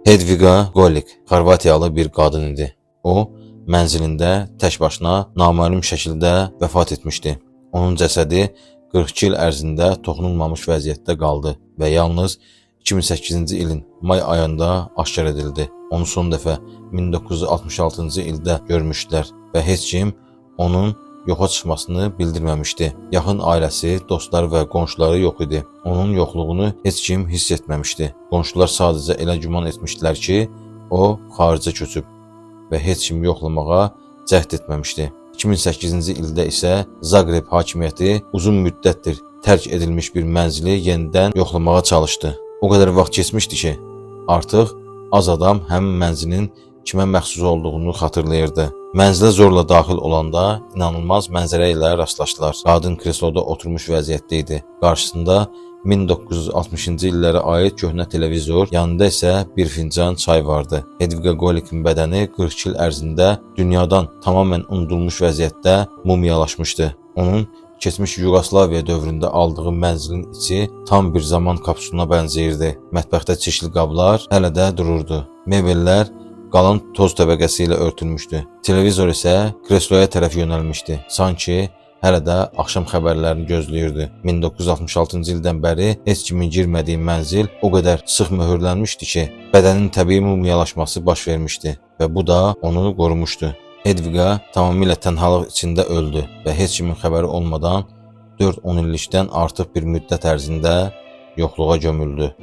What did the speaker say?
Hedviga Golik Xorvatiyalı bir qadın idi. O, mənzilində tək başına naməlum şəkildə vəfat etmişdi. Onun cəsədi 42 il ərzində toxunulmamış vəziyyətdə qaldı və yalnız 2008-ci ilin may ayında aşkar edildi. Onu son dəfə 1966-cı ildə görmüşdülər və heç kim onun yoxa çıxmasını bildirməmişdi. Yaxın ailəsi, dostları və qonşuları yox idi. Onun yoxluğunu heç kim hiss etməmişdi. Qonşular sadəcə elə güman etmişdilər ki, o xaricə köçüb və heç kim yoxlamağa cəhd etməmişdi. 2008-ci ildə isə Zaqreb hakimiyyəti uzun müddətdir tərk edilmiş bir mənzili yenidən yoxlamağa çalışdı. O qədər vaxt keçmişdi ki, artıq az adam həmin mənzilin kimə məxsus olduğunu xatırlayırdı. Mənzilə zorla daxil olanda inanılmaz mənzərə ilə rastlaşdılar. Qadın kresloda oturmuş vəziyyətdə idi. Qarşısında 1960-cı illərə aid köhnə televizor, yanında isə bir fincan çay vardı. Hedviga Golikin bədəni 42 il ərzində dünyadan tamamən unudulmuş vəziyyətdə mumiyalaşmışdı. Onun keçmiş Yugoslaviya dövründə aldığı mənzilin içi tam bir zaman kapsuluna bənzəyirdi. Mətbəxdə çirkli qablar hələ də dururdu. Mebellər qalan toz təbəqəsi ilə örtülmüşdü. Televizor isə kresloya tərəf yönəlmişdi. Sanki hələ də axşam xəbərlərini gözləyirdi. 1966-cı ildən bəri heç kimin girmədiyi mənzil o qədər sıx möhürlənmişdi ki, bədənin təbii mumiyalaşması baş vermişdi və bu da onu qorumuşdu. Hedviga tamamilə tənhalıq içində öldü və heç kimin xəbəri olmadan 4-10 illikdən artıq bir müddət ərzində yoxluğa gömüldü.